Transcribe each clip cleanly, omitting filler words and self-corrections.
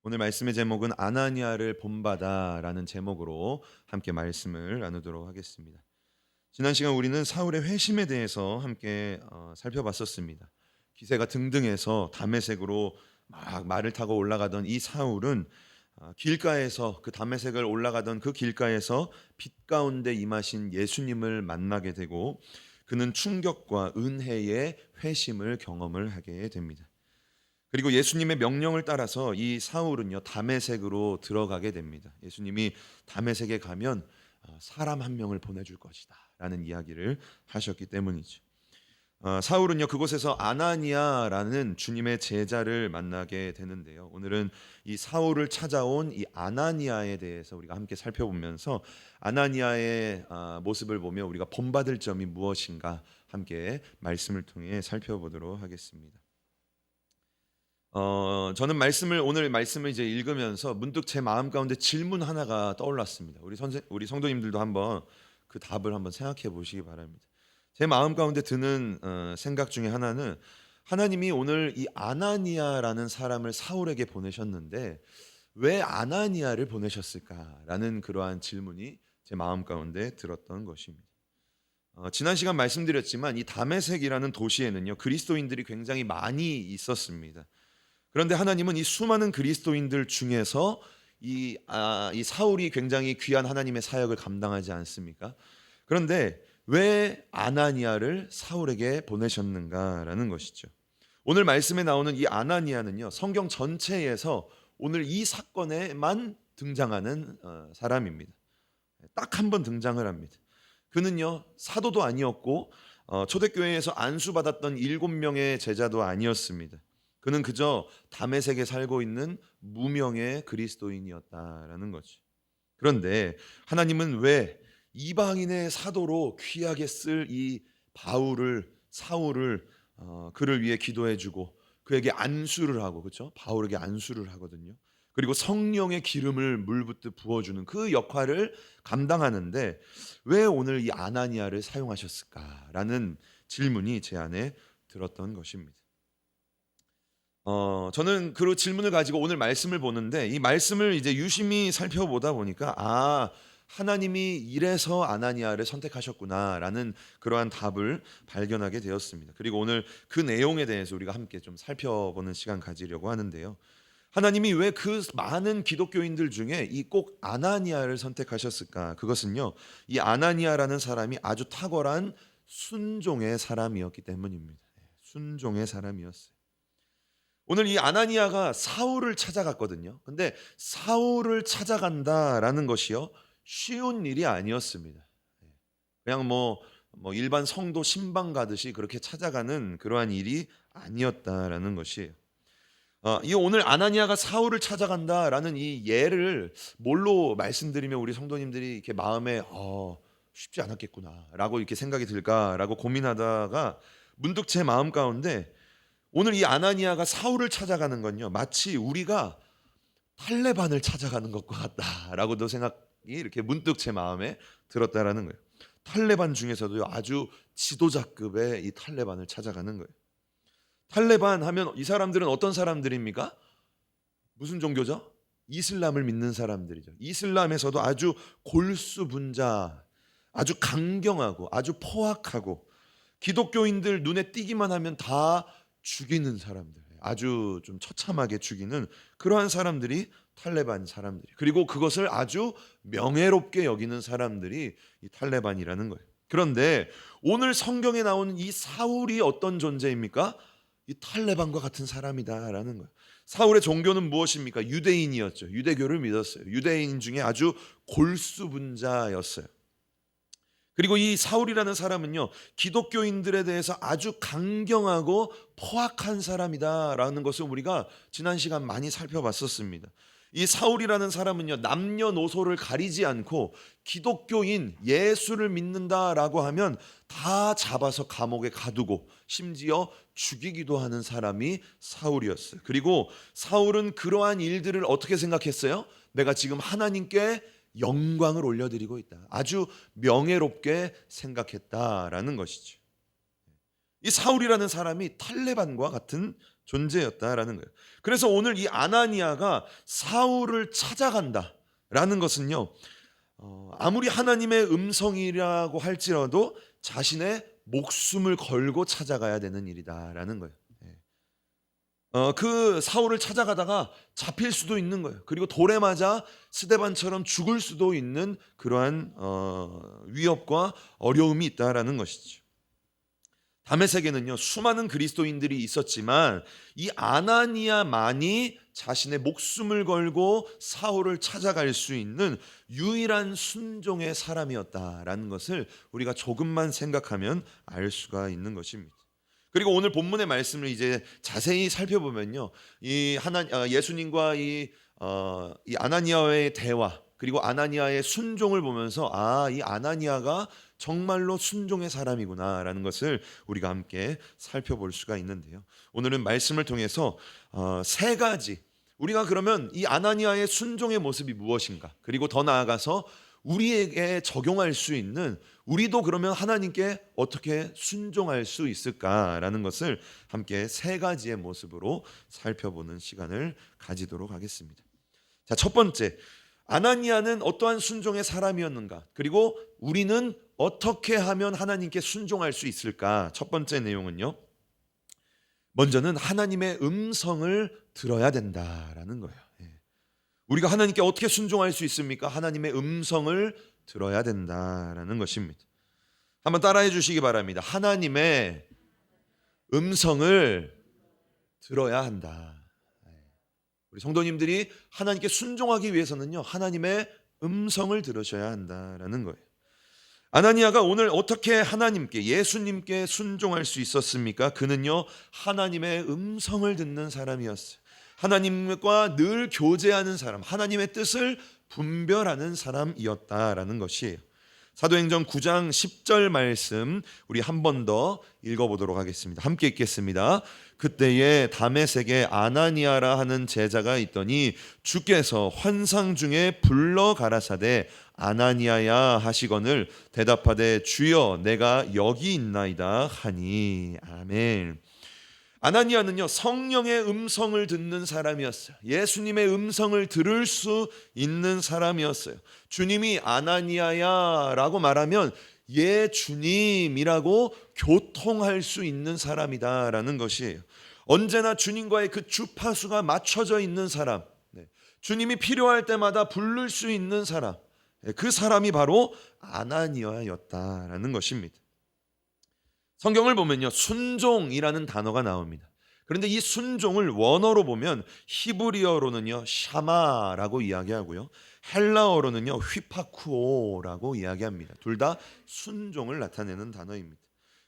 오늘 말씀의 제목은 아나니아를 본받아라는 제목으로 함께 말씀을 나누도록 하겠습니다. 지난 시간 우리는 사울의 회심에 대해서 함께 살펴봤었습니다. 기세가 등등해서 다메섹으로 막 말을 타고 올라가던 이 사울은 길가에서 그 다메섹을 올라가던 그 길가에서 빛 가운데 임하신 예수님을 만나게 되고 그는 충격과 은혜의 회심을 경험을 하게 됩니다. 그리고 예수님의 명령을 따라서 이 사울은요 다메섹으로 들어가게 됩니다. 예수님이 다메섹에 가면 사람 한 명을 보내줄 것이다라는 이야기를 하셨기 때문이죠. 사울은요 그곳에서 아나니아라는 주님의 제자를 만나게 되는데요. 오늘은 이 사울을 찾아온 이 아나니아에 대해서 우리가 함께 살펴보면서 아나니아의 모습을 보며 우리가 본받을 점이 무엇인가 함께 말씀을 통해 살펴보도록 하겠습니다. 저는 오늘 말씀을 이제 읽으면서 문득 제 마음 가운데 질문 하나가 떠올랐습니다. 우리 성도님들도 한번 그 답을 한번 생각해 보시기 바랍니다. 제 마음 가운데 드는 생각 중에 하나는 하나님이 오늘 이 아나니아라는 사람을 사울에게 보내셨는데 왜 아나니아를 보내셨을까라는 그러한 질문이 제 마음 가운데 들었던 것입니다. 지난 시간 말씀드렸지만 이 다메섹이라는 도시에는요 그리스도인들이 굉장히 많이 있었습니다. 그런데 하나님은 이 수많은 그리스도인들 중에서 이 사울이 굉장히 귀한 하나님의 사역을 감당하지 않습니까? 그런데 왜 아나니아를 사울에게 보내셨는가라는 것이죠. 오늘 말씀에 나오는 이 아나니아는요, 성경 전체에서 오늘 이 사건에만 등장하는 사람입니다. 딱 한 번 등장을 합니다. 그는요, 사도도 아니었고 초대교회에서 안수받았던 7명의 제자도 아니었습니다. 그는 그저 다메섹에 살고 있는 무명의 그리스도인이었다라는 거죠. 그런데 하나님은 왜 이방인의 사도로 귀하게 쓸 이 사울을 그를 위해 기도해주고 그에게 안수를 하고 그렇죠? 바울에게 안수를 하거든요. 그리고 성령의 기름을 물붓듯 부어주는 그 역할을 감당하는데 왜 오늘 이 아나니아를 사용하셨을까라는 질문이 제 안에 들었던 것입니다. 저는 그 질문을 가지고 오늘 말씀을 보는데 이 말씀을 이제 유심히 살펴보다 보니까 하나님이 이래서 아나니아를 선택하셨구나라는 그러한 답을 발견하게 되었습니다. 그리고 오늘 그 내용에 대해서 우리가 함께 좀 살펴보는 시간 가지려고 하는데요. 하나님이 왜 그 많은 기독교인들 중에 이 꼭 아나니아를 선택하셨을까? 그것은요. 이 아나니아라는 사람이 아주 탁월한 순종의 사람이었기 때문입니다. 순종의 사람이었어요. 오늘 이 아나니아가 사울을 찾아갔거든요. 근데 사울을 찾아간다라는 것이요. 쉬운 일이 아니었습니다. 그냥 일반 성도 신방 가듯이 그렇게 찾아가는 그러한 일이 아니었다라는 것이에요. 이 오늘 아나니아가 사울을 찾아간다라는 이 예를 뭘로 말씀드리면 우리 성도님들이 이렇게 마음에 쉽지 않았겠구나라고 이렇게 생각이 들까라고 고민하다가 문득 제 마음 가운데 오늘 이 아나니아가 사울을 찾아가는 건요 마치 우리가 탈레반을 찾아가는 것과 같다라고도 생각이 이렇게 문득 제 마음에 들었다라는 거예요. 탈레반 중에서도 아주 지도자급의 이 탈레반을 찾아가는 거예요. 탈레반 하면 이 사람들은 어떤 사람들입니까? 무슨 종교죠? 이슬람을 믿는 사람들이죠. 이슬람에서도 아주 골수분자, 아주 강경하고 아주 포악하고 기독교인들 눈에 띄기만 하면 다 죽이는 사람들, 아주 좀 처참하게 죽이는 그러한 사람들이 탈레반 사람들이, 그리고 그것을 아주 명예롭게 여기는 사람들이 이 탈레반이라는 거예요. 그런데 오늘 성경에 나오는 이 사울이 어떤 존재입니까? 이 탈레반과 같은 사람이다라는 거예요. 사울의 종교는 무엇입니까? 유대인이었죠. 유대교를 믿었어요. 유대인 중에 아주 골수분자였어요. 그리고 이 사울이라는 사람은요, 기독교인들에 대해서 아주 강경하고 포악한 사람이다라는 것을 우리가 지난 시간 많이 살펴봤었습니다. 이 사울이라는 사람은요, 남녀노소를 가리지 않고 기독교인, 예수를 믿는다라고 하면 다 잡아서 감옥에 가두고 심지어 죽이기도 하는 사람이 사울이었어요. 그리고 사울은 그러한 일들을 어떻게 생각했어요? 내가 지금 하나님께 영광을 올려드리고 있다. 아주 명예롭게 생각했다라는 것이죠. 이 사울이라는 사람이 탈레반과 같은 존재였다라는 거예요. 그래서 오늘 이 아나니아가 사울을 찾아간다라는 것은요, 아무리 하나님의 음성이라고 할지라도 자신의 목숨을 걸고 찾아가야 되는 일이다라는 거예요. 그 사울을 찾아가다가 잡힐 수도 있는 거예요. 그리고 돌에 맞아 스데반처럼 죽을 수도 있는 그러한 위협과 어려움이 있다라는 것이죠. 다메섹에는요, 수많은 그리스도인들이 있었지만 이 아나니아만이 자신의 목숨을 걸고 사울을 찾아갈 수 있는 유일한 순종의 사람이었다라는 것을 우리가 조금만 생각하면 알 수가 있는 것입니다. 그리고 오늘 본문의 말씀을 이제 자세히 살펴보면요, 이 예수님과 이 아나니아의 대화, 그리고 아나니아의 순종을 보면서 이 아나니아가 정말로 순종의 사람이구나라는 것을 우리가 함께 살펴볼 수가 있는데요. 오늘은 말씀을 통해서 세 가지, 우리가 그러면 이 아나니아의 순종의 모습이 무엇인가, 그리고 더 나아가서 우리에게 적용할 수 있는, 우리도 그러면 하나님께 어떻게 순종할 수 있을까라는 것을 함께 세 가지의 모습으로 살펴보는 시간을 가지도록 하겠습니다. 자, 첫 번째, 아나니아는 어떠한 순종의 사람이었는가, 그리고 우리는 어떻게 하면 하나님께 순종할 수 있을까? 첫 번째 내용은요, 먼저는 하나님의 음성을 들어야 된다라는 거예요. 우리가 하나님께 어떻게 순종할 수 있습니까? 하나님의 음성을 들어야 된다라는 것입니다. 한번 따라해 주시기 바랍니다. 하나님의 음성을 들어야 한다. 우리 성도님들이 하나님께 순종하기 위해서는요, 하나님의 음성을 들으셔야 한다라는 거예요. 아나니아가 오늘 어떻게 하나님께, 예수님께 순종할 수 있었습니까? 그는요, 하나님의 음성을 듣는 사람이었어요. 하나님과 늘 교제하는 사람, 하나님의 뜻을 분별하는 사람이었다라는 것이에요. 사도행전 9장 10절 말씀 우리 한 번 더 읽어보도록 하겠습니다. 함께 읽겠습니다. 그때에 다메섹에 아나니아라 하는 제자가 있더니 주께서 환상 중에 불러 가라사대 아나니아야 하시거늘 대답하되 주여 내가 여기 있나이다 하니. 아멘. 아나니아는요, 성령의 음성을 듣는 사람이었어요. 예수님의 음성을 들을 수 있는 사람이었어요. 주님이 아나니아야 라고 말하면 예 주님이라고 교통할 수 있는 사람이다라는 것이에요. 언제나 주님과의 그 주파수가 맞춰져 있는 사람, 주님이 필요할 때마다 부를 수 있는 사람, 그 사람이 바로 아나니아였다라는 것입니다. 성경을 보면요, 순종이라는 단어가 나옵니다. 그런데 이 순종을 원어로 보면 히브리어로는요, 샤마라고 이야기하고요, 헬라어로는요, 휘파쿠오라고 이야기합니다. 둘 다 순종을 나타내는 단어입니다.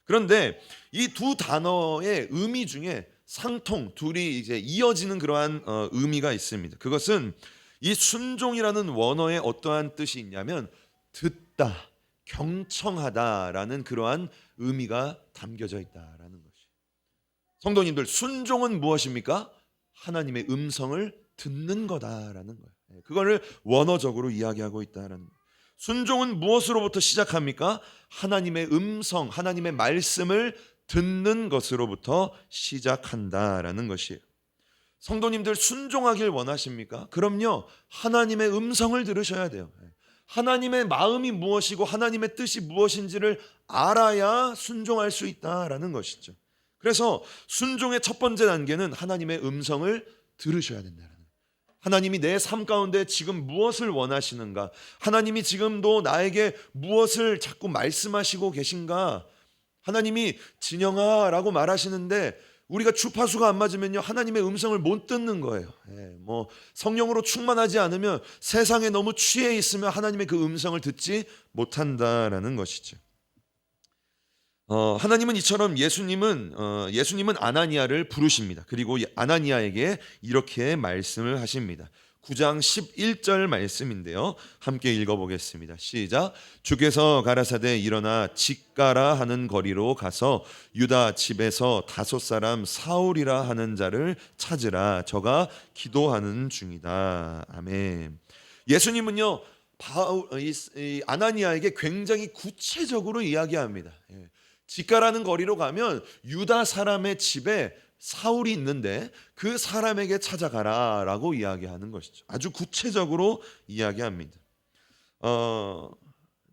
그런데 이 두 단어의 의미 중에 상통, 둘이 이제 이어지는 그러한 의미가 있습니다. 그것은 이 순종이라는 원어에 어떠한 뜻이 있냐면 듣다, 경청하다라는 그러한 의미가 담겨져 있다라는 것이. 성도님들, 순종은 무엇입니까? 하나님의 음성을 듣는 거다라는 거예요. 그거를 원어적으로 이야기하고 있다라는 거예요. 순종은 무엇으로부터 시작합니까? 하나님의 음성, 하나님의 말씀을 듣는 것으로부터 시작한다라는 것이에요. 성도님들, 순종하길 원하십니까? 그럼요, 하나님의 음성을 들으셔야 돼요. 하나님의 마음이 무엇이고 하나님의 뜻이 무엇인지를 알아야 순종할 수 있다라는 것이죠. 그래서 순종의 첫 번째 단계는 하나님의 음성을 들으셔야 된다는 거예요. 하나님이 내 삶 가운데 지금 무엇을 원하시는가? 하나님이 지금도 나에게 무엇을 자꾸 말씀하시고 계신가? 하나님이 진영아 라고 말하시는데 우리가 주파수가 안 맞으면요, 하나님의 음성을 못 듣는 거예요. 성령으로 충만하지 않으면, 세상에 너무 취해 있으면 하나님의 그 음성을 듣지 못한다라는 것이죠. 하나님은 이처럼 예수님은 아나니아를 부르십니다. 그리고 아나니아에게 이렇게 말씀을 하십니다. 9장 11절 말씀인데요, 함께 읽어보겠습니다. 시작. 주께서 가라사대 일어나 직가라 하는 거리로 가서 유다 집에서 5사람 사울이라 하는 자를 찾으라. 저가 기도하는 중이다. 아멘. 예수님은요, 아나니아에게 굉장히 구체적으로 이야기합니다. 직가라는 거리로 가면 유다 사람의 집에 사울이 있는데 그 사람에게 찾아가라라고 이야기하는 것이죠. 아주 구체적으로 이야기합니다.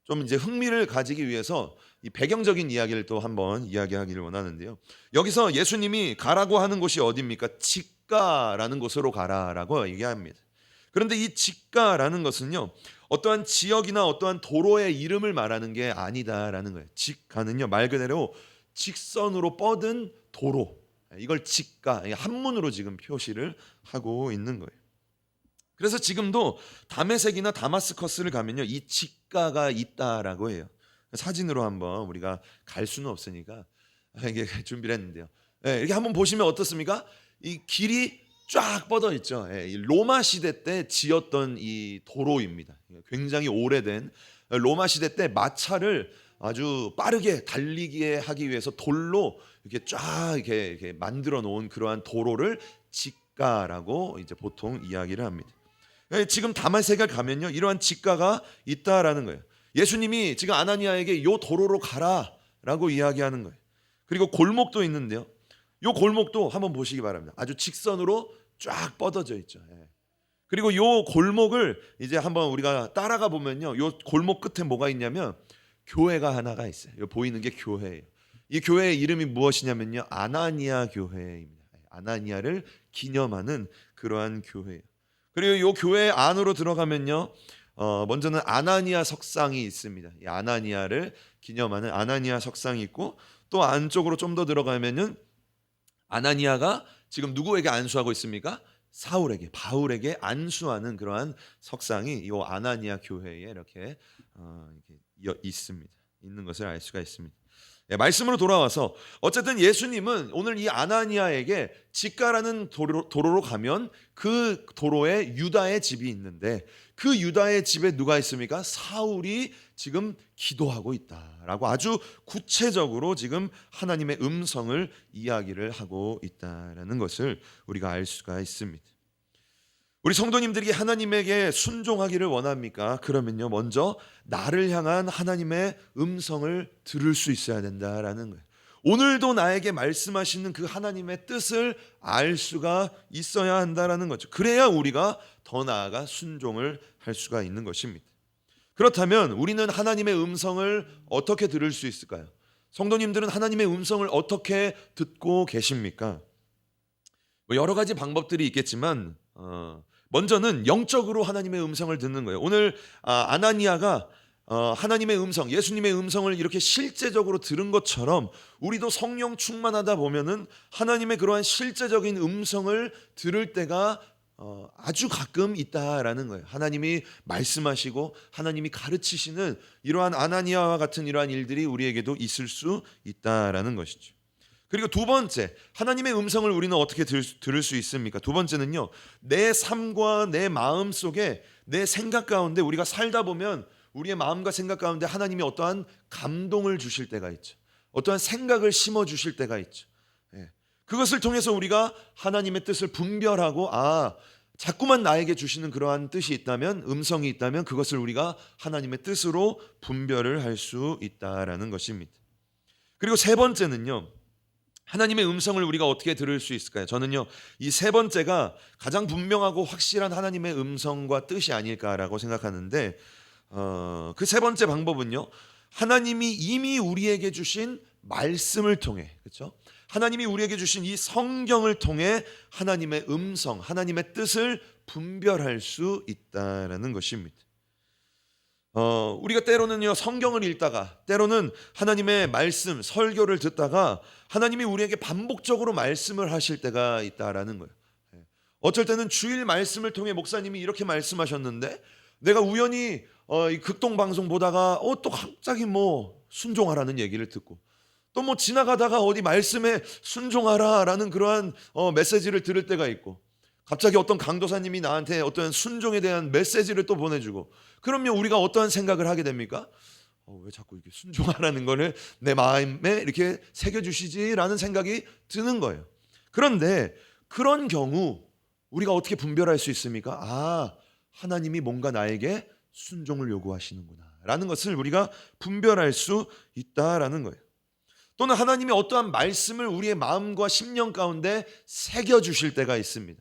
좀 이제 흥미를 가지기 위해서 이 배경적인 이야기를 또 한번 이야기하기를 원하는데요. 여기서 예수님이 가라고 하는 곳이 어디입니까? 직가라는 곳으로 가라라고 얘기합니다. 그런데 이 직가라는 것은요, 어떠한 지역이나 어떠한 도로의 이름을 말하는 게 아니다라는 거예요. 직가는요, 말 그대로 직선으로 뻗은 도로, 이걸 직가, 한문으로 지금 표시를 하고 있는 거예요. 그래서 지금도 다메섹이나 다마스커스를 가면요, 이 직가가 있다라고 해요. 사진으로 한번 우리가 갈 수는 없으니까 이게 준비를 했는데요. 이렇게 한번 보시면 어떻습니까? 이 길이 쫙 뻗어 있죠. 이 로마 시대 때 지었던 이 도로입니다. 굉장히 오래된, 로마 시대 때 마차를 아주 빠르게 달리게 하기 위해서 돌로 이렇게 쫙 이렇게 만들어 놓은 그러한 도로를 직가라고 이제 보통 이야기를 합니다. 지금 다메섹에 가면요, 이러한 직가가 있다라는 거예요. 예수님이 지금 아나니아에게 요 도로로 가라라고 이야기하는 거예요. 그리고 골목도 있는데요, 요 골목도 한번 보시기 바랍니다. 아주 직선으로 쫙 뻗어져 있죠. 그리고 요 골목을 이제 한번 우리가 따라가 보면요, 요 골목 끝에 뭐가 있냐면 교회가 하나가 있어요. 요 보이는 게 교회예요. 이 교회의 이름이 무엇이냐면요, 아나니아 교회입니다. 아나니아를 기념하는 그러한 교회예요. 그리고 요 교회 안으로 들어가면요, 먼저는 아나니아 석상이 있습니다. 이 아나니아를 기념하는 아나니아 석상이 있고, 또 안쪽으로 좀 더 들어가면은 아나니아가 지금 누구에게 안수하고 있습니까? 사울에게, 바울에게 안수하는 그러한 석상이 이 아나니아 교회에 이렇게 있습니다. 있는 것을 알 수가 있습니다. 말씀으로 돌아와서 어쨌든 예수님은 오늘 이 아나니아에게 직가라는 도로로 가면 그 도로에 유다의 집이 있는데, 그 유다의 집에 누가 있습니까? 사울이 지금 기도하고 있다라고 아주 구체적으로 지금 하나님의 음성을 이야기를 하고 있다라는 것을 우리가 알 수가 있습니다. 우리 성도님들이 하나님에게 순종하기를 원합니까? 그러면요, 먼저 나를 향한 하나님의 음성을 들을 수 있어야 된다라는 거예요. 오늘도 나에게 말씀하시는 그 하나님의 뜻을 알 수가 있어야 한다라는 거죠. 그래야 우리가 더 나아가 순종을 할 수가 있는 것입니다. 그렇다면 우리는 하나님의 음성을 어떻게 들을 수 있을까요? 성도님들은 하나님의 음성을 어떻게 듣고 계십니까? 여러 가지 방법들이 있겠지만 먼저는 영적으로 하나님의 음성을 듣는 거예요. 오늘 아나니아가 하나님의 음성, 예수님의 음성을 이렇게 실제적으로 들은 것처럼 우리도 성령 충만하다 보면은 하나님의 그러한 실제적인 음성을 들을 때가 아주 가끔 있다라는 거예요. 하나님이 말씀하시고 하나님이 가르치시는 이러한 아나니아와 같은 이러한 일들이 우리에게도 있을 수 있다라는 것이죠. 그리고 두 번째, 하나님의 음성을 우리는 어떻게 들을 수 있습니까? 두 번째는요, 내 삶과 내 마음 속에, 내 생각 가운데 우리가 살다 보면 우리의 마음과 생각 가운데 하나님이 어떠한 감동을 주실 때가 있죠. 어떠한 생각을 심어 주실 때가 있죠. 그것을 통해서 우리가 하나님의 뜻을 분별하고, 자꾸만 나에게 주시는 그러한 뜻이 있다면, 음성이 있다면 그것을 우리가 하나님의 뜻으로 분별을 할 수 있다라는 것입니다. 그리고 세 번째는요, 하나님의 음성을 우리가 어떻게 들을 수 있을까요? 저는요, 이 세 번째가 가장 분명하고 확실한 하나님의 음성과 뜻이 아닐까라고 생각하는데, 그 세 번째 방법은요, 하나님이 이미 우리에게 주신 말씀을 통해, 그렇죠? 하나님이 우리에게 주신 이 성경을 통해 하나님의 음성, 하나님의 뜻을 분별할 수 있다라는 것입니다. 우리가 때로는요, 성경을 읽다가, 때로는 하나님의 말씀, 설교를 듣다가 하나님이 우리에게 반복적으로 말씀을 하실 때가 있다라는 거예요. 어쩔 때는 주일 말씀을 통해 목사님이 이렇게 말씀하셨는데, 내가 우연히 이 극동 방송 보다가 또 갑자기 순종하라는 얘기를 듣고, 또 지나가다가 어디 말씀에 순종하라라는 그러한 메시지를 들을 때가 있고, 갑자기 어떤 강도사님이 나한테 어떤 순종에 대한 메시지를 또 보내주고, 그러면 우리가 어떠한 생각을 하게 됩니까? 왜 자꾸 이렇게 순종하라는 거를 내 마음에 이렇게 새겨주시지라는 생각이 드는 거예요. 그런데 그런 경우 우리가 어떻게 분별할 수 있습니까? 하나님이 뭔가 나에게 순종을 요구하시는구나 라는 것을 우리가 분별할 수 있다라는 거예요. 또는 하나님이 어떠한 말씀을 우리의 마음과 심령 가운데 새겨주실 때가 있습니다.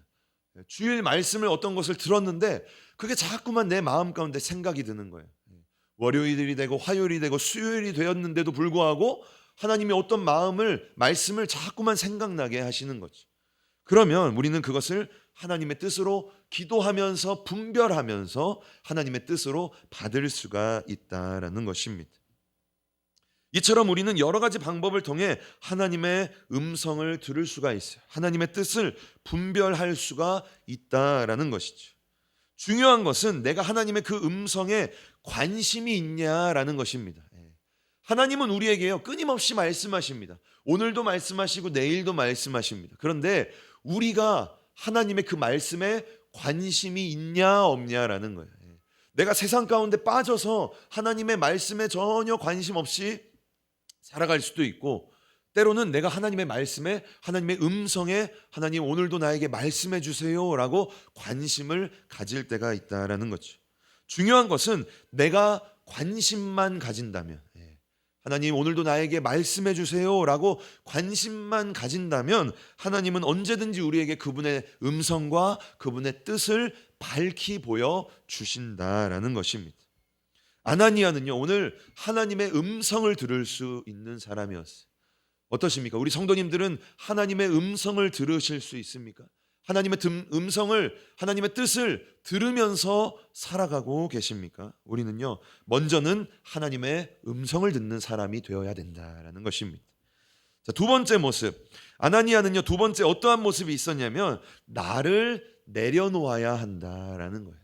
주일 말씀을 어떤 것을 들었는데 그게 자꾸만 내 마음 가운데 생각이 드는 거예요. 월요일이 되고 화요일이 되고 수요일이 되었는데도 불구하고 하나님이 어떤 말씀을 자꾸만 생각나게 하시는 거죠. 그러면 우리는 그것을 하나님의 뜻으로 기도하면서 분별하면서 하나님의 뜻으로 받을 수가 있다라는 것입니다. 이처럼 우리는 여러 가지 방법을 통해 하나님의 음성을 들을 수가 있어요. 하나님의 뜻을 분별할 수가 있다라는 것이죠. 중요한 것은 내가 하나님의 그 음성에 관심이 있냐라는 것입니다. 하나님은 우리에게요 끊임없이 말씀하십니다. 오늘도 말씀하시고 내일도 말씀하십니다. 그런데 우리가 하나님의 그 말씀에 관심이 있냐 없냐라는 거예요. 내가 세상 가운데 빠져서 하나님의 말씀에 전혀 관심 없이 살아갈 수도 있고, 때로는 내가 하나님의 말씀에, 하나님의 음성에 하나님 오늘도 나에게 말씀해 주세요라고 관심을 가질 때가 있다라는 거죠. 중요한 것은 내가 관심만 가진다면, 하나님 오늘도 나에게 말씀해 주세요라고 관심만 가진다면 하나님은 언제든지 우리에게 그분의 음성과 그분의 뜻을 밝히 보여 주신다라는 것입니다. 아나니아는요 오늘 하나님의 음성을 들을 수 있는 사람이었어요. 어떠십니까? 우리 성도님들은 하나님의 음성을 들으실 수 있습니까? 하나님의 음성을, 하나님의 뜻을 들으면서 살아가고 계십니까? 우리는요 먼저는 하나님의 음성을 듣는 사람이 되어야 된다라는 것입니다. 자, 두 번째 모습, 아나니아는요 두 번째 어떠한 모습이 있었냐면 나를 내려놓아야 한다라는 거예요.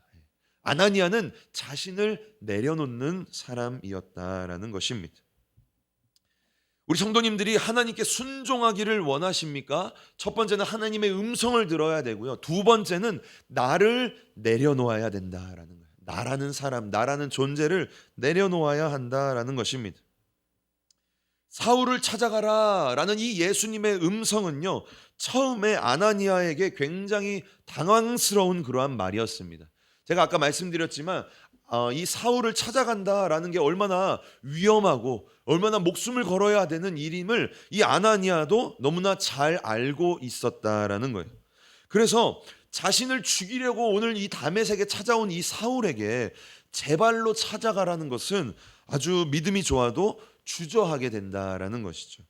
아나니아는 자신을 내려놓는 사람이었다라는 것입니다. 우리 성도님들이 하나님께 순종하기를 원하십니까? 첫 번째는 하나님의 음성을 들어야 되고요. 두 번째는 나를 내려놓아야 된다라는 거예요. 나라는 사람, 나라는 존재를 내려놓아야 한다라는 것입니다. 사울을 찾아가라라는 이 예수님의 음성은요, 처음에 아나니아에게 굉장히 당황스러운 그러한 말이었습니다. 제가 아까 말씀드렸지만 이 사울을 찾아간다라는 게 얼마나 위험하고 얼마나 목숨을 걸어야 되는 일임을 이 아나니아도 너무나 잘 알고 있었다라는 거예요. 그래서 자신을 죽이려고 오늘 이 다메섹에 찾아온 이 사울에게 제발로 찾아가라는 것은 아주 믿음이 좋아도 주저하게 된다라는 것이죠.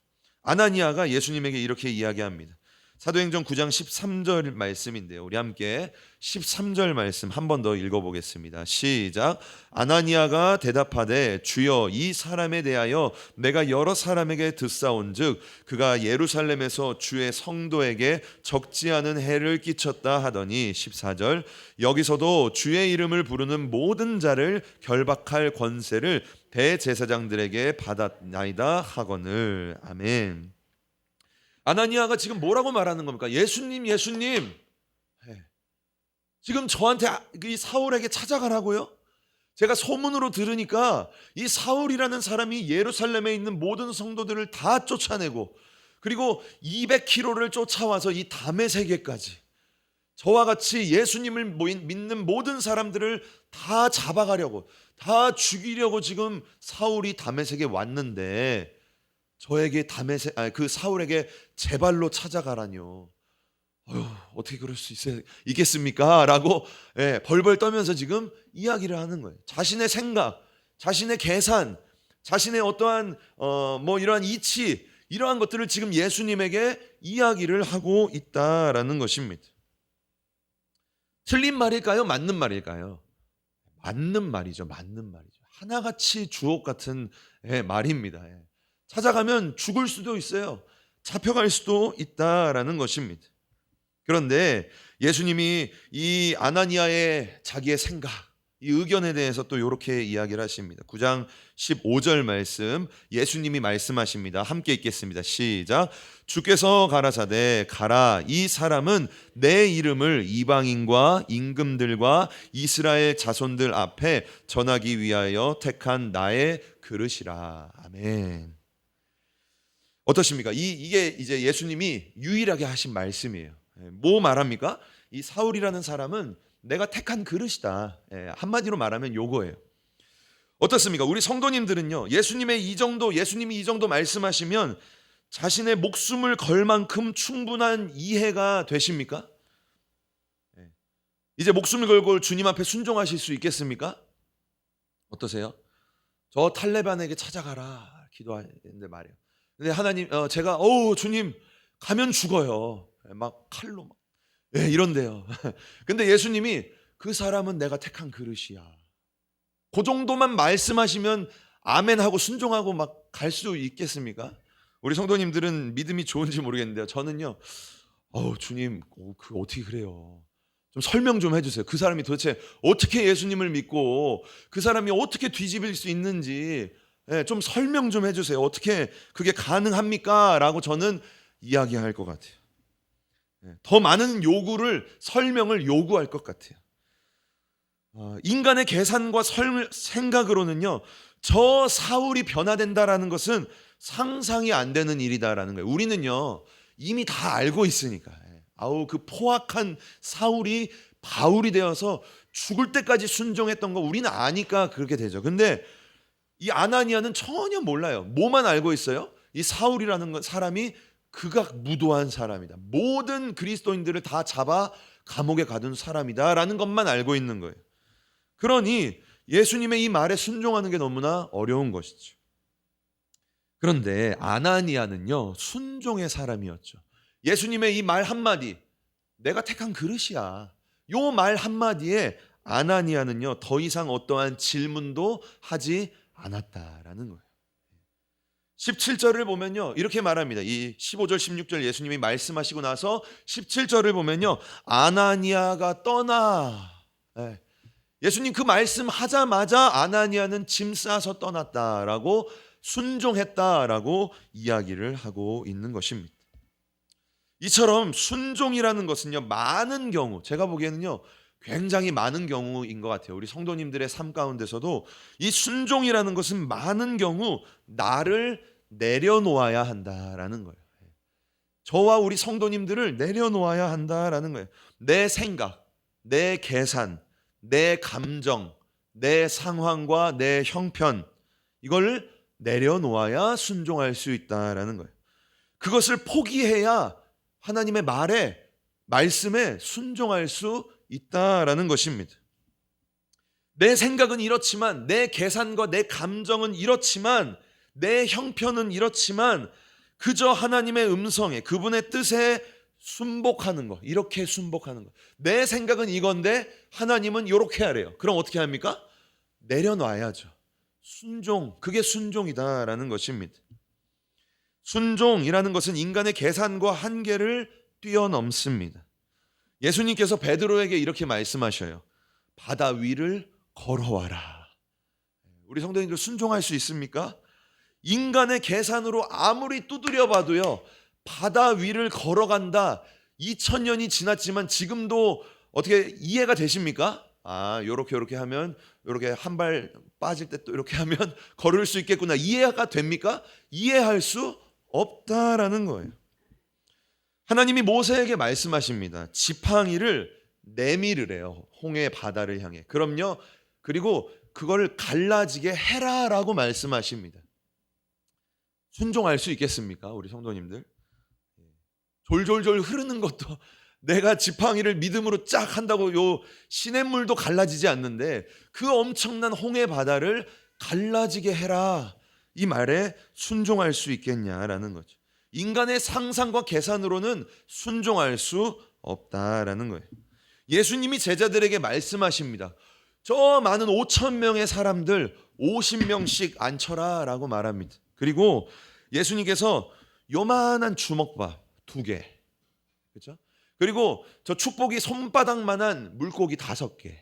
아나니아가 예수님에게 이렇게 이야기합니다. 사도행전 9장 13절 말씀인데요. 우리 함께 13절 말씀 한 번 더 읽어보겠습니다. 시작. 아나니아가 대답하되 주여 이 사람에 대하여 내가 여러 사람에게 듣사온즉 그가 예루살렘에서 주의 성도에게 적지 않은 해를 끼쳤다 하더니 14절 여기서도 주의 이름을 부르는 모든 자를 결박할 권세를 대제사장들에게 받았나이다 하거늘. 아멘. 아나니아가 지금 뭐라고 말하는 겁니까? 예수님 지금 저한테 이 사울에게 찾아가라고요? 제가 소문으로 들으니까 이 사울이라는 사람이 예루살렘에 있는 모든 성도들을 다 쫓아내고 그리고 200km를 쫓아와서 이 다메섹에까지 저와 같이 예수님을 믿는 모든 사람들을 다 잡아가려고, 다 죽이려고 지금 사울이 다메섹에 왔는데 저에게 그 사울에게 제발로 찾아가라뇨. 어떻게 그럴 수 있겠습니까? 라고 벌벌 떠면서 지금 이야기를 하는 거예요. 자신의 생각, 자신의 계산, 자신의 어떠한 이러한 이치, 이러한 것들을 지금 예수님에게 이야기를 하고 있다라는 것입니다. 틀린 말일까요? 맞는 말일까요? 맞는 말이죠. 맞는 말이죠. 하나같이 주옥 같은 말입니다. 찾아가면 죽을 수도 있어요. 잡혀갈 수도 있다라는 것입니다. 그런데 예수님이 이 아나니아의 자기의 생각, 이 의견에 대해서 또 이렇게 이야기를 하십니다. 9장 15절 말씀 예수님이 말씀하십니다. 함께 읽겠습니다. 시작. 주께서 가라사대 가라 이 사람은 내 이름을 이방인과 임금들과 이스라엘 자손들 앞에 전하기 위하여 택한 나의 그릇이라. 아멘. 어떠십니까? 이게 이제 예수님이 유일하게 하신 말씀이에요. 뭐 말합니까? 이 사울이라는 사람은 내가 택한 그릇이다. 한마디로 말하면 요거예요. 어떻습니까? 우리 성도님들은요, 예수님이 이 정도 말씀하시면 자신의 목숨을 걸 만큼 충분한 이해가 되십니까? 이제 목숨을 걸고 주님 앞에 순종하실 수 있겠습니까? 어떠세요? 저 탈레반에게 찾아가라 기도하는데 말이에요. 근데 하나님, 제가 주님 가면 죽어요. 막 칼로 막 이런데요. 근데 예수님이 그 사람은 내가 택한 그릇이야. 그 정도만 말씀하시면 아멘 하고 순종하고 막 갈 수 있겠습니까? 우리 성도님들은 믿음이 좋은지 모르겠는데요. 저는요, 주님, 그 어떻게 그래요? 좀 설명 좀 해주세요. 그 사람이 도대체 어떻게 예수님을 믿고 그 사람이 어떻게 뒤집을 수 있는지 좀 설명 좀 해주세요. 어떻게 그게 가능합니까? 라고 저는 이야기할 것 같아요. 더 많은 설명을 요구할 것 같아요. 인간의 계산과 생각으로는요, 저 사울이 변화된다라는 것은 상상이 안 되는 일이다라는 거예요. 우리는요, 이미 다 알고 있으니까. 그 포악한 사울이 바울이 되어서 죽을 때까지 순종했던 거 우리는 아니까 그렇게 되죠. 근데 이 아나니아는 전혀 몰라요. 뭐만 알고 있어요? 이 사울이라는 사람이 극악무도한 사람이다. 모든 그리스도인들을 다 잡아 감옥에 가둔 사람이다라는 것만 알고 있는 거예요. 그러니 예수님의 이 말에 순종하는 게 너무나 어려운 것이죠. 그런데 아나니아는요, 순종의 사람이었죠. 예수님의 이 말 한마디, 내가 택한 그릇이야. 요 말 한마디에 아나니아는요, 더 이상 어떠한 질문도 하지 않았다라는 거예요. 17절을 보면요, 이렇게 말합니다. 이 15절 16절 예수님이 말씀하시고 나서 17절을 보면요, 아나니아가 떠나. 예수님 그 말씀하자마자 아나니아는 짐 싸서 떠났다라고, 순종했다라고 이야기를 하고 있는 것입니다. 이처럼 순종이라는 것은요, 많은 경우, 제가 보기에는요, 굉장히 많은 경우인 것 같아요. 우리 성도님들의 삶 가운데서도 이 순종이라는 것은 많은 경우 나를 내려놓아야 한다라는 거예요. 저와 우리 성도님들을 내려놓아야 한다라는 거예요. 내 생각, 내 계산, 내 감정, 내 상황과 내 형편, 이걸 내려놓아야 순종할 수 있다라는 거예요. 그것을 포기해야 하나님의 말씀에 순종할 수 있다라는 것입니다. 내 생각은 이렇지만, 내 계산과 내 감정은 이렇지만, 내 형편은 이렇지만, 그저 하나님의 음성에, 그분의 뜻에 순복하는 거, 이렇게 순복하는 거. 내 생각은 이건데 하나님은 이렇게 하래요. 그럼 어떻게 합니까? 내려놔야죠. 순종, 그게 순종이다라는 것입니다. 순종이라는 것은 인간의 계산과 한계를 뛰어넘습니다. 예수님께서 베드로에게 이렇게 말씀하셔요. 바다 위를 걸어와라. 우리 성도님들 순종할 수 있습니까? 인간의 계산으로 아무리 두드려 봐도요, 바다 위를 걸어간다. 2000년이 지났지만 지금도 어떻게 이해가 되십니까? 요렇게 하면, 요렇게 한 발 빠질 때 또 이렇게 하면 걸을 수 있겠구나. 이해가 됩니까? 이해할 수 없다라는 거예요. 하나님이 모세에게 말씀하십니다. 지팡이를 내밀으래요. 홍해 바다를 향해. 그럼요. 그리고 그걸 갈라지게 해라라고 말씀하십니다. 순종할 수 있겠습니까? 우리 성도님들. 졸졸졸 흐르는 것도 내가 지팡이를 믿음으로 쫙 한다고 요 시냇물도 갈라지지 않는데 그 엄청난 홍해 바다를 갈라지게 해라. 이 말에 순종할 수 있겠냐라는 거죠. 인간의 상상과 계산으로는 순종할 수 없다라는 거예요. 예수님이 제자들에게 말씀하십니다. 저 많은 5,000명의 사람들 50명씩 앉혀라 라고 말합니다. 그리고 예수님께서 요만한 주먹밥 2개, 그렇죠? 그리고 저 축복이 손바닥만한 물고기 5개,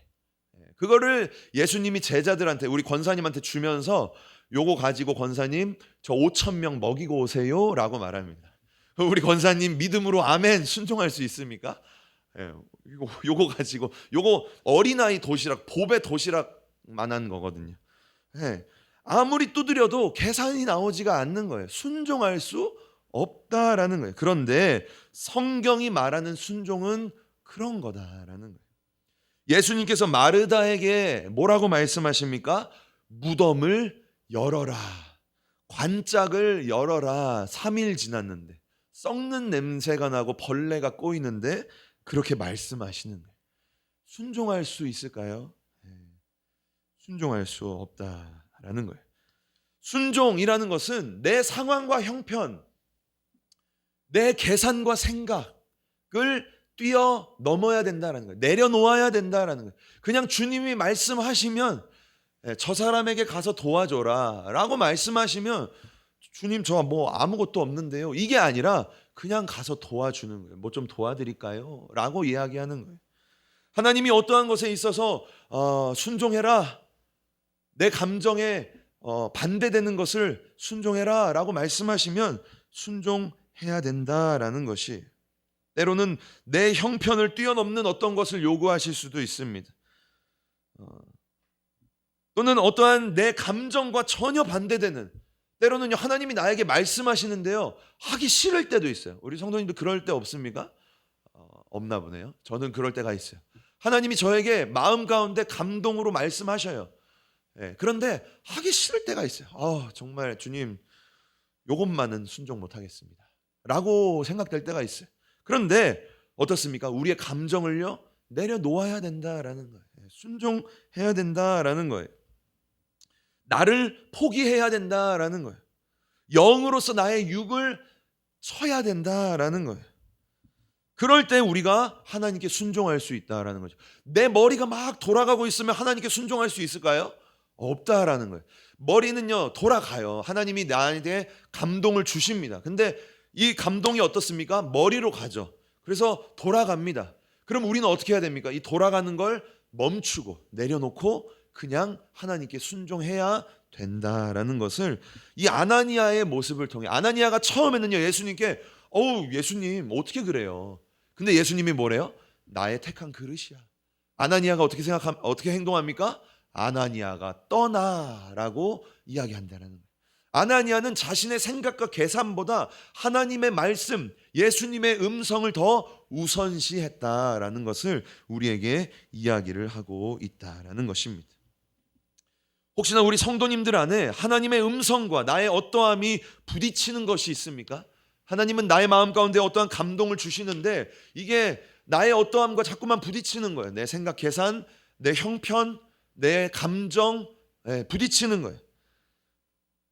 그거를 예수님이 제자들한테, 우리 권사님한테 주면서 요거 가지고 권사님 저 5,000명 먹이고 오세요 라고 말합니다. 우리 권사님 믿음으로 아멘 순종할 수 있습니까? 요거 가지고, 요거 어린아이 도시락, 보배 도시락만한 거거든요. 아무리 두드려도 계산이 나오지가 않는 거예요. 순종할 수 없다라는 거예요. 그런데 성경이 말하는 순종은 그런 거다라는 거예요. 예수님께서 마르다에게 뭐라고 말씀하십니까? 무덤을 열어라. 관짝을 열어라. 3일 지났는데 썩는 냄새가 나고 벌레가 꼬이는데 그렇게 말씀하시는 거예요. 순종할 수 있을까요? 순종할 수 없다라는 거예요. 순종이라는 것은 내 상황과 형편, 내 계산과 생각을 뛰어넘어야 된다라는 거예요. 내려놓아야 된다라는 거예요. 그냥 주님이 말씀하시면 저 사람에게 가서 도와줘라 라고 말씀하시면 주님 저 뭐 아무것도 없는데요, 이게 아니라 그냥 가서 도와주는 거예요. 뭐 좀 도와드릴까요? 라고 이야기하는 거예요. 하나님이 어떠한 것에 있어서 순종해라, 내 감정에 반대되는 것을 순종해라 라고 말씀하시면 순종해야 된다라는 것이, 때로는 내 형편을 뛰어넘는 어떤 것을 요구하실 수도 있습니다. 또는 어떠한 내 감정과 전혀 반대되는, 때로는 하나님이 나에게 말씀하시는데요 하기 싫을 때도 있어요. 우리 성도님도 그럴 때 없습니까? 없나 보네요. 저는 그럴 때가 있어요. 하나님이 저에게 마음 가운데 감동으로 말씀하셔요. 그런데 하기 싫을 때가 있어요. 정말 주님 요것만은 순종 못하겠습니다 라고 생각될 때가 있어요. 그런데 어떻습니까? 우리의 감정을요 내려놓아야 된다라는 거예요. 순종해야 된다라는 거예요. 나를 포기해야 된다라는 거예요. 영으로서 나의 육을 쳐야 된다라는 거예요. 그럴 때 우리가 하나님께 순종할 수 있다라는 거죠. 내 머리가 막 돌아가고 있으면 하나님께 순종할 수 있을까요? 없다라는 거예요. 머리는요 돌아가요. 하나님이 나에게 감동을 주십니다. 근데 이 감동이 어떻습니까? 머리로 가죠. 그래서 돌아갑니다. 그럼 우리는 어떻게 해야 됩니까? 이 돌아가는 걸 멈추고 내려놓고 그냥 하나님께 순종해야 된다라는 것을 이 아나니아의 모습을 통해, 아나니아가 처음에는요 예수님께 예수님 어떻게 그래요? 근데 예수님이 뭐래요? 나의 택한 그릇이야. 아나니아가 어떻게 행동합니까? 아나니아가 떠나라고 이야기한다는 거예요. 아나니아는 자신의 생각과 계산보다 하나님의 말씀, 예수님의 음성을 더 우선시했다라는 것을 우리에게 이야기를 하고 있다라는 것입니다. 혹시나 우리 성도님들 안에 하나님의 음성과 나의 어떠함이 부딪히는 것이 있습니까? 하나님은 나의 마음 가운데 어떠한 감동을 주시는데 이게 나의 어떠함과 자꾸만 부딪히는 거예요. 내 생각, 계산, 내 형편, 내 감정 부딪히는 거예요.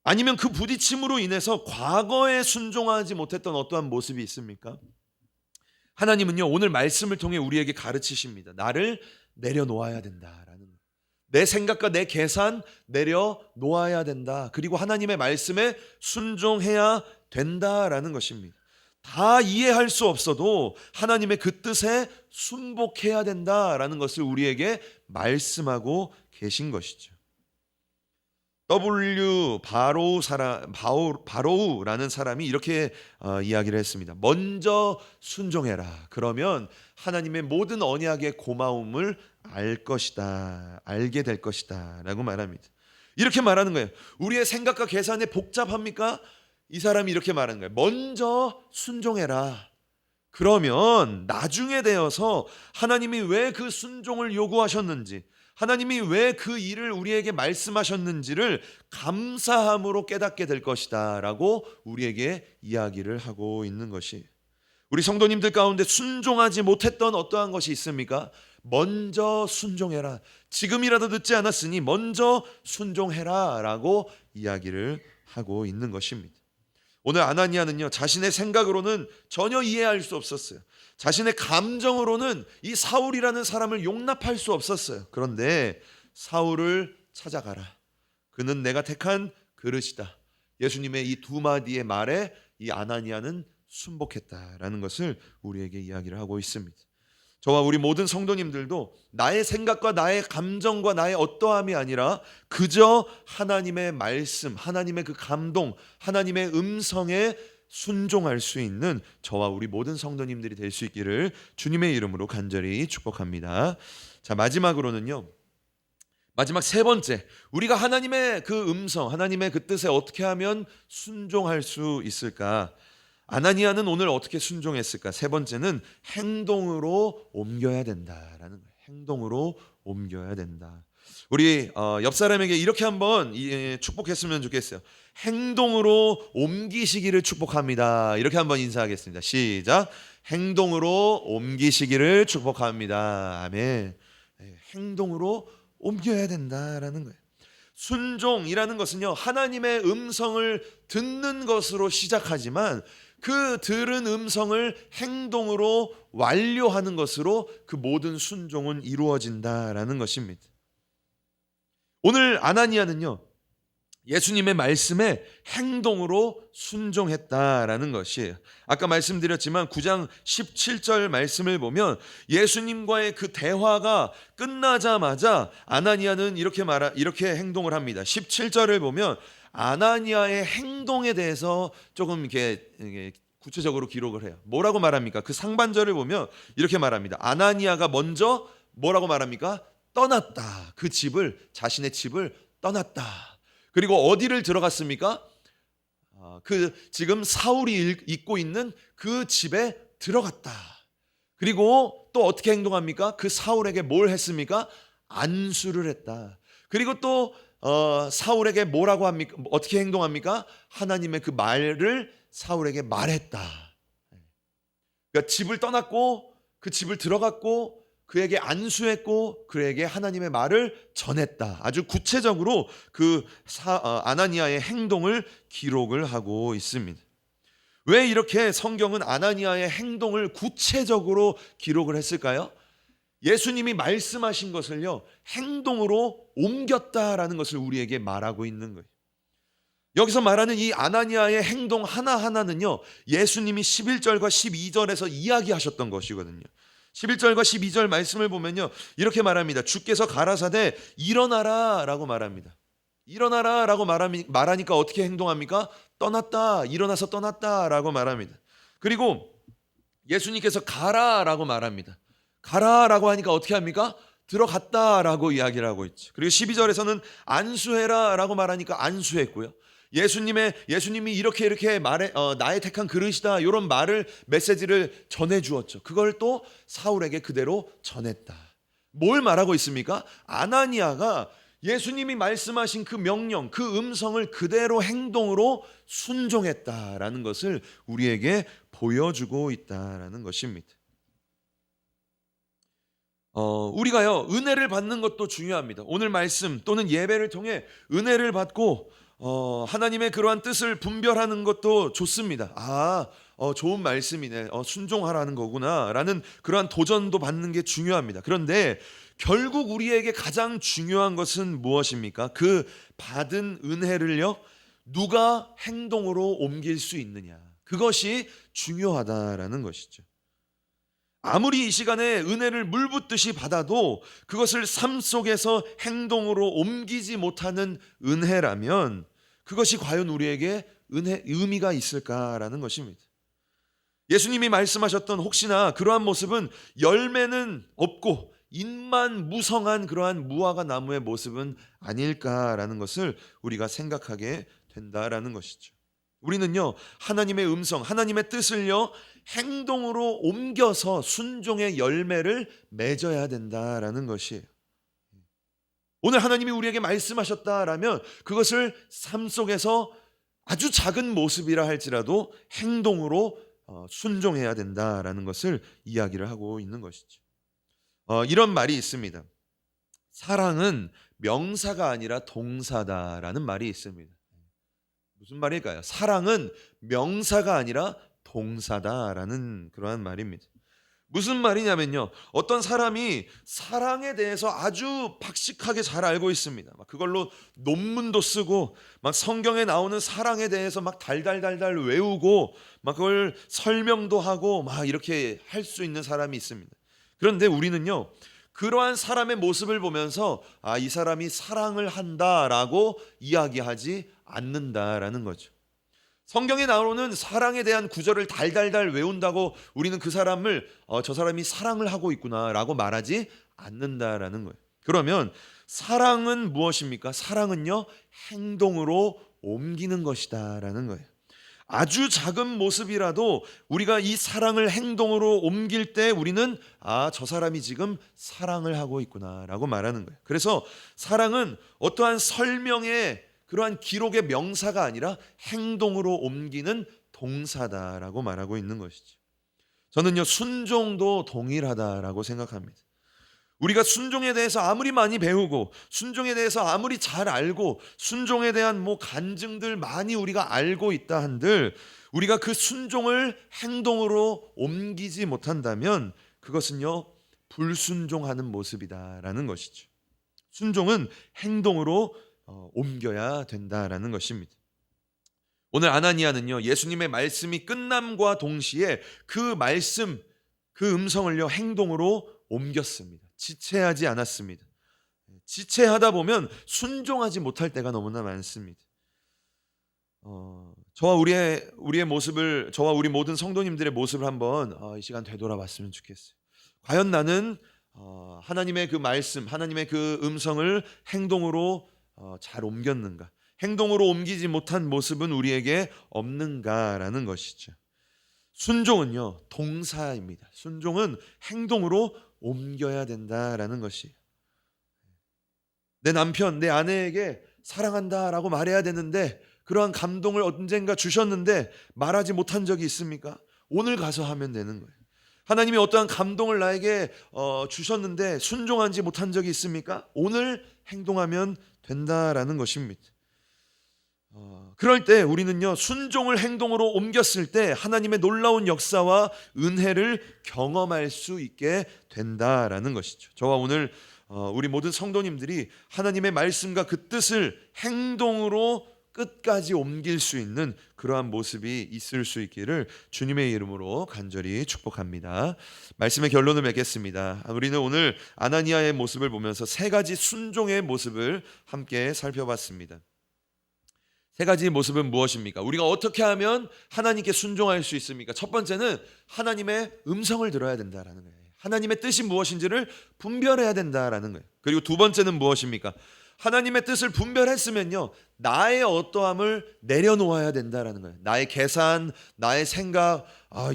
아니면 그 부딪힘으로 인해서 과거에 순종하지 못했던 어떠한 모습이 있습니까? 하나님은요 오늘 말씀을 통해 우리에게 가르치십니다. 나를 내려놓아야 된다라는 거예요. 내 생각과 내 계산 내려놓아야 된다. 그리고 하나님의 말씀에 순종해야 된다라는 것입니다. 다 이해할 수 없어도 하나님의 그 뜻에 순복해야 된다라는 것을 우리에게 말씀하고 계신 것이죠. W 바로우라는 사람이 이렇게 이야기를 했습니다. 먼저 순종해라. 그러면 하나님의 모든 언약의 고마움을 알게 될 것이다 라고 말합니다. 이렇게 말하는 거예요. 우리의 생각과 계산이 복잡합니까? 이 사람이 이렇게 말하는 거예요. 먼저 순종해라. 그러면 나중에 되어서 하나님이 왜 그 순종을 요구하셨는지, 하나님이 왜 그 일을 우리에게 말씀하셨는지를 감사함으로 깨닫게 될 것이다 라고 우리에게 이야기를 하고 있는 것이, 우리 성도님들 가운데 순종하지 못했던 어떠한 것이 있습니까? 먼저 순종해라. 지금이라도 늦지 않았으니 먼저 순종해라 라고 이야기를 하고 있는 것입니다. 오늘 아나니아는요 자신의 생각으로는 전혀 이해할 수 없었어요. 자신의 감정으로는 이 사울이라는 사람을 용납할 수 없었어요. 그런데 사울을 찾아가라. 그는 내가 택한 그릇이다. 예수님의 이 두 마디의 말에 이 아나니아는 순복했다라는 것을 우리에게 이야기를 하고 있습니다. 저와 우리 모든 성도님들도 나의 생각과 나의 감정과 나의 어떠함이 아니라 그저 하나님의 말씀, 하나님의 그 감동, 하나님의 음성에 순종할 수 있는 저와 우리 모든 성도님들이 될 수 있기를 주님의 이름으로 간절히 축복합니다. 자, 마지막으로는요, 마지막 세 번째, 우리가 하나님의 그 음성, 하나님의 그 뜻에 어떻게 하면 순종할 수 있을까? 아나니아는 오늘 어떻게 순종했을까? 세 번째는 행동으로 옮겨야 된다라는 거예요. 행동으로 옮겨야 된다. 우리 옆 사람에게 이렇게 한번 축복했으면 좋겠어요. 행동으로 옮기시기를 축복합니다. 이렇게 한번 인사하겠습니다. 시작. 행동으로 옮기시기를 축복합니다. 아멘. 행동으로 옮겨야 된다라는 거예요. 순종이라는 것은요, 하나님의 음성을 듣는 것으로 시작하지만 그 들은 음성을 행동으로 완료하는 것으로 그 모든 순종은 이루어진다라는 것입니다. 오늘 아나니아는요, 예수님의 말씀에 행동으로 순종했다라는 것이에요. 아까 말씀드렸지만 9장 17절 말씀을 보면 예수님과의 그 대화가 끝나자마자 아나니아는 이렇게 행동을 합니다. 17절을 보면 아나니아의 행동에 대해서 조금 이렇게 구체적으로 기록을 해요. 뭐라고 말합니까? 그 상반절을 보면 이렇게 말합니다. 아나니아가 먼저 뭐라고 말합니까? 떠났다. 그 집을, 자신의 집을 떠났다. 그리고 어디를 들어갔습니까? 지금 사울이 있고 있는 그 집에 들어갔다. 그리고 또 어떻게 행동합니까? 그 사울에게 뭘 했습니까? 안수를 했다. 그리고 또 사울에게 뭐라고 합니까? 어떻게 행동합니까? 하나님의 그 말을 사울에게 말했다. 그러니까 집을 떠났고 그 집을 들어갔고 그에게 안수했고 그에게 하나님의 말을 전했다. 아주 구체적으로 아나니아의 행동을 기록을 하고 있습니다. 왜 이렇게 성경은 아나니아의 행동을 구체적으로 기록을 했을까요? 예수님이 말씀하신 것을요, 행동으로 옮겼다라는 것을 우리에게 말하고 있는 거예요. 여기서 말하는 이 아나니아의 행동 하나하나는요, 예수님이 11절과 12절에서 이야기하셨던 것이거든요. 11절과 12절 말씀을 보면요, 이렇게 말합니다. 주께서 가라사대 일어나라 라고 말합니다. 일어나라 라고 말하니까 어떻게 행동합니까? 떠났다, 일어나서 떠났다 라고 말합니다. 그리고 예수님께서 가라 라고 말합니다. 가라 라고 하니까 어떻게 합니까? 들어갔다 라고 이야기를 하고 있죠. 그리고 12절에서는 안수해라 라고 말하니까 안수했고요. 예수님이 이렇게 말해, 나의 택한 그릇이다, 이런 메시지를 전해 주었죠. 그걸 또 사울에게 그대로 전했다. 뭘 말하고 있습니까? 아나니아가 예수님이 말씀하신 그 명령, 그 음성을 그대로 행동으로 순종했다라는 것을 우리에게 보여주고 있다라는 것입니다. 우리가요, 은혜를 받는 것도 중요합니다. 오늘 말씀 또는 예배를 통해 은혜를 받고 하나님의 그러한 뜻을 분별하는 것도 좋습니다. 좋은 말씀이네, 순종하라는 거구나 라는 그러한 도전도 받는 게 중요합니다. 그런데 결국 우리에게 가장 중요한 것은 무엇입니까? 그 받은 은혜를요, 누가 행동으로 옮길 수 있느냐, 그것이 중요하다라는 것이죠. 아무리 이 시간에 은혜를 물붓듯이 받아도 그것을 삶 속에서 행동으로 옮기지 못하는 은혜라면 그것이 과연 우리에게 의미가 있을까라는 것입니다. 예수님이 말씀하셨던 혹시나 그러한 모습은 열매는 없고 잎만 무성한 그러한 무화과 나무의 모습은 아닐까라는 것을 우리가 생각하게 된다라는 것이죠. 우리는요, 하나님의 음성, 하나님의 뜻을요, 행동으로 옮겨서 순종의 열매를 맺어야 된다라는 것이에요. 오늘 하나님이 우리에게 말씀하셨다라면 그것을 삶 속에서 아주 작은 모습이라 할지라도 행동으로 순종해야 된다라는 것을 이야기를 하고 있는 것이죠. 이런 말이 있습니다. 사랑은 명사가 아니라 동사다라는 말이 있습니다. 무슨 말일까요? 사랑은 명사가 아니라 동사다라는 그러한 말입니다. 무슨 말이냐면요, 어떤 사람이 사랑에 대해서 아주 박식하게 잘 알고 있습니다. 막 그걸로 논문도 쓰고 막 성경에 나오는 사랑에 대해서 막 달달달달 외우고 막 그걸 설명도 하고 막 이렇게 할 수 있는 사람이 있습니다. 그런데 우리는요, 그러한 사람의 모습을 보면서 이 사람이 사랑을 한다라고 이야기하지 않는다라는 거죠. 성경에 나오는 사랑에 대한 구절을 달달달 외운다고 우리는 그 사람을 저 사람이 사랑을 하고 있구나라고 말하지 않는다라는 거예요. 그러면 사랑은 무엇입니까? 사랑은요, 행동으로 옮기는 것이다라는 거예요. 아주 작은 모습이라도 우리가 이 사랑을 행동으로 옮길 때 우리는 저 사람이 지금 사랑을 하고 있구나라고 말하는 거예요. 그래서 사랑은 어떠한 설명의 그러한 기록의 명사가 아니라 행동으로 옮기는 동사다라고 말하고 있는 것이죠. 저는요, 순종도 동일하다라고 생각합니다. 우리가 순종에 대해서 아무리 많이 배우고 순종에 대해서 아무리 잘 알고 순종에 대한 간증들 많이 우리가 알고 있다 한들 우리가 그 순종을 행동으로 옮기지 못한다면 그것은요, 불순종하는 모습이다라는 것이죠. 순종은 행동으로 옮겨야 된다라는 것입니다. 오늘 아나니아는요, 예수님의 말씀이 끝남과 동시에 그 말씀, 그 음성을요, 행동으로 옮겼습니다. 지체하지 않았습니다. 지체하다 보면 순종하지 못할 때가 너무나 많습니다. 저와 우리의 모습을, 저와 우리 모든 성도님들의 모습을 한번 이 시간 되돌아봤으면 좋겠어요. 과연 나는 하나님의 그 말씀, 하나님의 그 음성을 행동으로 잘 옮겼는가? 행동으로 옮기지 못한 모습은 우리에게 없는가라는 것이죠. 순종은요, 동사입니다. 순종은 행동으로 옮겨야 된다라는 것이에요. 내 남편, 내 아내에게 사랑한다라고 말해야 되는데 그러한 감동을 언젠가 주셨는데 말하지 못한 적이 있습니까? 오늘 가서 하면 되는 거예요. 하나님이 어떠한 감동을 나에게 주셨는데 순종하지 못한 적이 있습니까? 오늘 행동하면 된다라는 것입니다. 그럴 때 우리는요, 순종을 행동으로 옮겼을 때 하나님의 놀라운 역사와 은혜를 경험할 수 있게 된다라는 것이죠. 저와 오늘 우리 모든 성도님들이 하나님의 말씀과 그 뜻을 행동으로 끝까지 옮길 수 있는 그러한 모습이 있을 수 있기를 주님의 이름으로 간절히 축복합니다. 말씀의 결론을 맺겠습니다. 우리는 오늘 아나니아의 모습을 보면서 세 가지 순종의 모습을 함께 살펴봤습니다. 세 가지 모습은 무엇입니까? 우리가 어떻게 하면 하나님께 순종할 수 있습니까? 첫 번째는 하나님의 음성을 들어야 된다라는 거예요. 하나님의 뜻이 무엇인지를 분별해야 된다라는 거예요. 그리고 두 번째는 무엇입니까? 하나님의 뜻을 분별했으면요, 나의 어떠함을 내려놓아야 된다라는 거예요. 나의 계산, 나의 생각,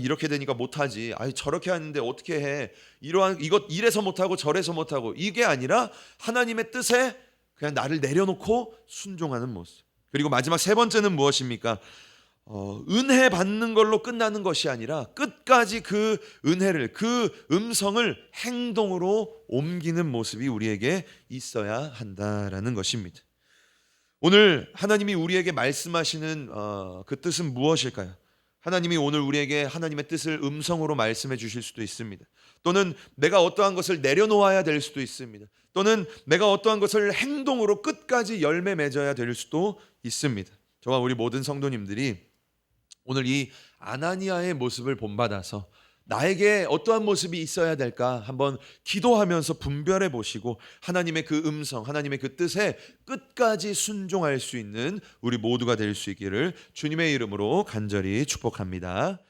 이렇게 되니까 못하지, 저렇게 하는데 어떻게 해, 이래서 못하고 저래서 못하고, 이게 아니라 하나님의 뜻에 그냥 나를 내려놓고 순종하는 모습. 그리고 마지막 세 번째는 무엇입니까? 은혜 받는 걸로 끝나는 것이 아니라 끝까지 그 은혜를, 그 음성을 행동으로 옮기는 모습이 우리에게 있어야 한다라는 것입니다. 오늘 하나님이 우리에게 말씀하시는 그 뜻은 무엇일까요? 하나님이 오늘 우리에게 하나님의 뜻을 음성으로 말씀해 주실 수도 있습니다. 또는 내가 어떠한 것을 내려놓아야 될 수도 있습니다. 또는 내가 어떠한 것을 행동으로 끝까지 열매 맺어야 될 수도 있습니다. 저와 우리 모든 성도님들이 오늘 이 아나니아의 모습을 본받아서 나에게 어떠한 모습이 있어야 될까 한번 기도하면서 분별해 보시고 하나님의 그 음성, 하나님의 그 뜻에 끝까지 순종할 수 있는 우리 모두가 될 수 있기를 주님의 이름으로 간절히 축복합니다.